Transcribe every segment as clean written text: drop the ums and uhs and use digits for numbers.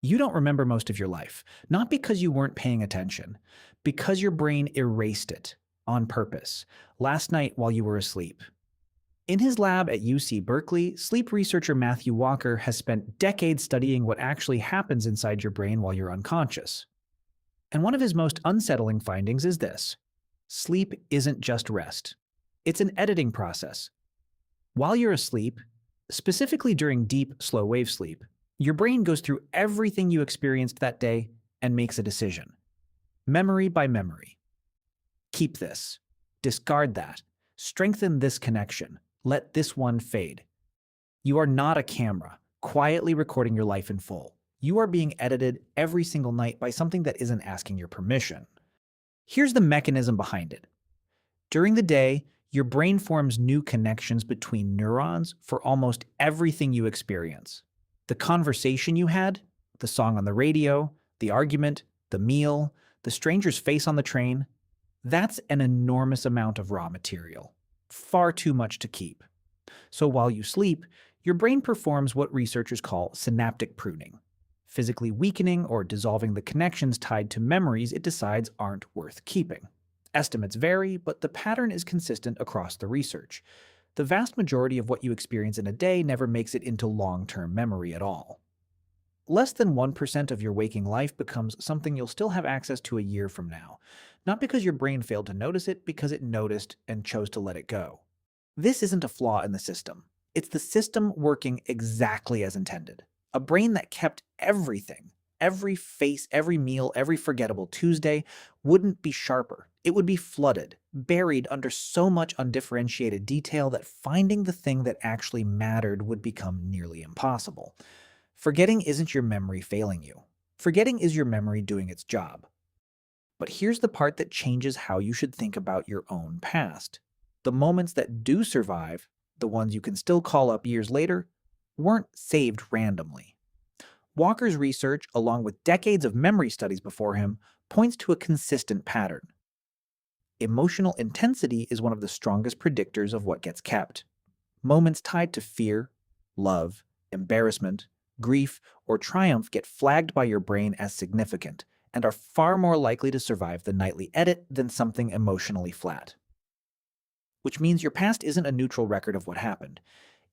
You don't remember most of your life, not because you weren't paying attention, because your brain erased it on purpose last night while you were asleep. In his lab at UC Berkeley, sleep researcher Matthew Walker has spent decades studying what actually happens inside your brain while you're unconscious. And one of his most unsettling findings is this: sleep isn't just rest, it's an editing process. While you're asleep, specifically during deep, slow wave sleep, your brain goes through everything you experienced that day and makes a decision, memory by memory. Keep this, discard that, strengthen this connection, let this one fade. You are not a camera, quietly recording your life in full. You are being edited every single night by something that isn't asking your permission. Here's the mechanism behind it. During the day, your brain forms new connections between neurons for almost everything you experience. The conversation you had, the song on the radio, the argument, the meal, the stranger's face on the train, that's an enormous amount of raw material. Far too much to keep. So while you sleep, your brain performs what researchers call synaptic pruning, physically weakening or dissolving the connections tied to memories it decides aren't worth keeping. Estimates vary, but the pattern is consistent across the research. The vast majority of what you experience in a day never makes it into long-term memory at all. Less than 1% of your waking life becomes something you'll still have access to a year from now, not because your brain failed to notice it, because it noticed and chose to let it go. This isn't a flaw in the system. It's the system working exactly as intended. A brain that kept everything, every face, every meal, every forgettable Tuesday, wouldn't be sharper. It would be flooded, buried under so much undifferentiated detail that finding the thing that actually mattered would become nearly impossible. Forgetting isn't your memory failing you. Forgetting is your memory doing its job. But here's the part that changes how you should think about your own past. The moments that do survive, the ones you can still call up years later, weren't saved randomly. Walker's research, along with decades of memory studies before him, points to a consistent pattern. Emotional intensity is one of the strongest predictors of what gets kept. Moments tied to fear, love, embarrassment, grief, or triumph get flagged by your brain as significant and are far more likely to survive the nightly edit than something emotionally flat. Which means your past isn't a neutral record of what happened.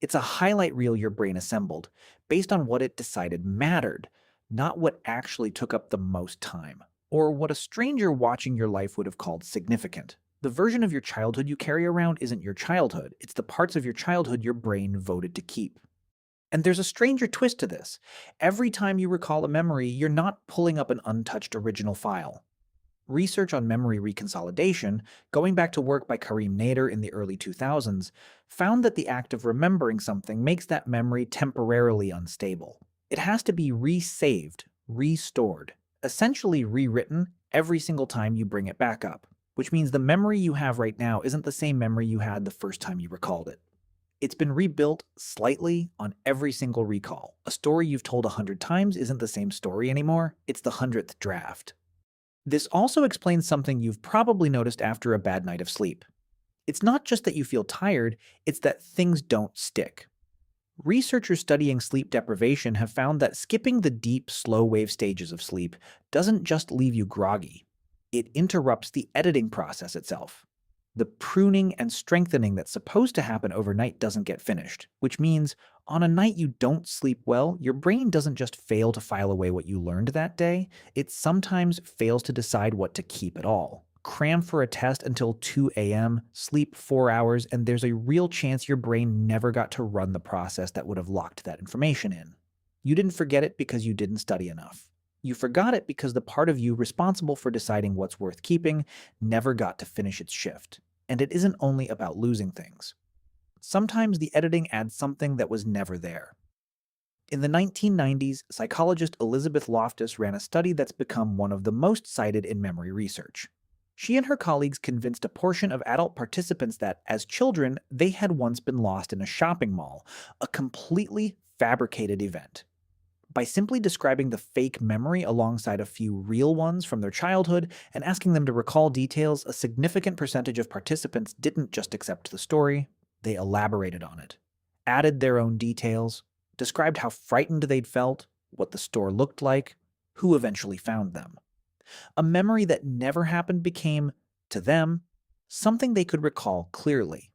It's a highlight reel your brain assembled, based on what it decided mattered, not what actually took up the most time, or what a stranger watching your life would have called significant. The version of your childhood you carry around isn't your childhood, it's the parts of your childhood your brain voted to keep. And there's a stranger twist to this. Every time you recall a memory, you're not pulling up an untouched original file. Research on memory reconsolidation, going back to work by Karim Nader in the early 2000s, found that the act of remembering something makes that memory temporarily unstable. It has to be resaved, restored, essentially rewritten every single time you bring it back up, which means the memory you have right now isn't the same memory you had the first time you recalled it. It's been rebuilt slightly on every single recall. A story you've told 100 times isn't the same story anymore, it's the 100th draft. This also explains something you've probably noticed after a bad night of sleep. It's not just that you feel tired, it's that things don't stick. Researchers studying sleep deprivation have found that skipping the deep, slow-wave stages of sleep doesn't just leave you groggy. It interrupts the editing process itself. The pruning and strengthening that's supposed to happen overnight doesn't get finished, which means on a night you don't sleep well, your brain doesn't just fail to file away what you learned that day, it sometimes fails to decide what to keep at all. Cram for a test until 2 a.m., sleep 4 hours, and there's a real chance your brain never got to run the process that would have locked that information in. You didn't forget it because you didn't study enough. You forgot it because the part of you responsible for deciding what's worth keeping never got to finish its shift. And it isn't only about losing things. Sometimes the editing adds something that was never there. In the 1990s, psychologist Elizabeth Loftus ran a study that's become one of the most cited in memory research. She and her colleagues convinced a portion of adult participants that, as children, they had once been lost in a shopping mall, a completely fabricated event. By simply describing the fake memory alongside a few real ones from their childhood and asking them to recall details, a significant percentage of participants didn't just accept the story, they elaborated on it, added their own details, described how frightened they'd felt, what the store looked like, who eventually found them. A memory that never happened became, to them, something they could recall clearly.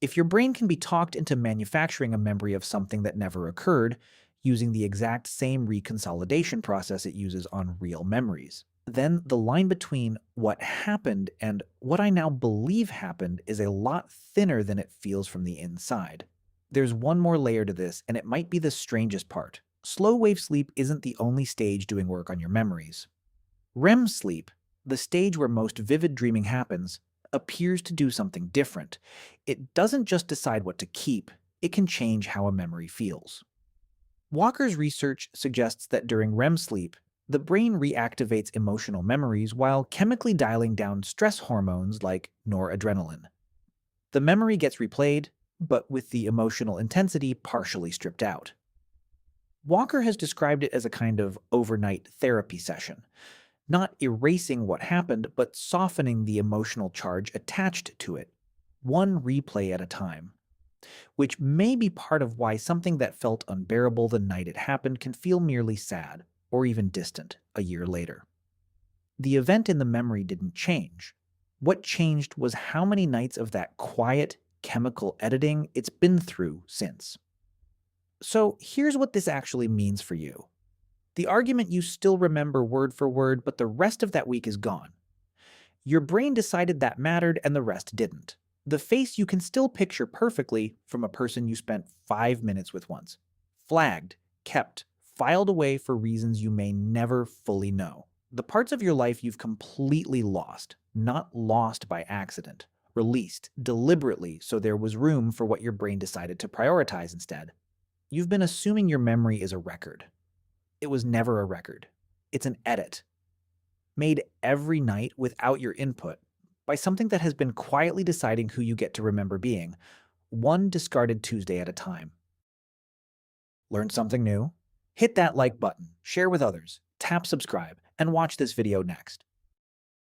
If your brain can be talked into manufacturing a memory of something that never occurred, using the exact same reconsolidation process it uses on real memories, then the line between what happened and what I now believe happened is a lot thinner than it feels from the inside. There's one more layer to this, and it might be the strangest part. Slow wave sleep isn't the only stage doing work on your memories. REM sleep, the stage where most vivid dreaming happens, appears to do something different. It doesn't just decide what to keep, it can change how a memory feels. Walker's research suggests that during REM sleep, the brain reactivates emotional memories while chemically dialing down stress hormones like noradrenaline. The memory gets replayed, but with the emotional intensity partially stripped out. Walker has described it as a kind of overnight therapy session, not erasing what happened, but softening the emotional charge attached to it, one replay at a time, which may be part of why something that felt unbearable the night it happened can feel merely sad or even distant a year later. The event in the memory didn't change. What changed was how many nights of that quiet, chemical editing it's been through since. So here's what this actually means for you. The argument you still remember word for word, but the rest of that week is gone. Your brain decided that mattered and the rest didn't. The face you can still picture perfectly from a person you spent 5 minutes with once. Flagged, kept, filed away for reasons you may never fully know. The parts of your life you've completely lost, not lost by accident. Released, deliberately, so there was room for what your brain decided to prioritize instead. You've been assuming your memory is a record. It was never a record. It's an edit, made every night without your input, by something that has been quietly deciding who you get to remember being, one discarded Tuesday at a time. Learn something new? Hit that like button, share with others, tap subscribe, and watch this video next.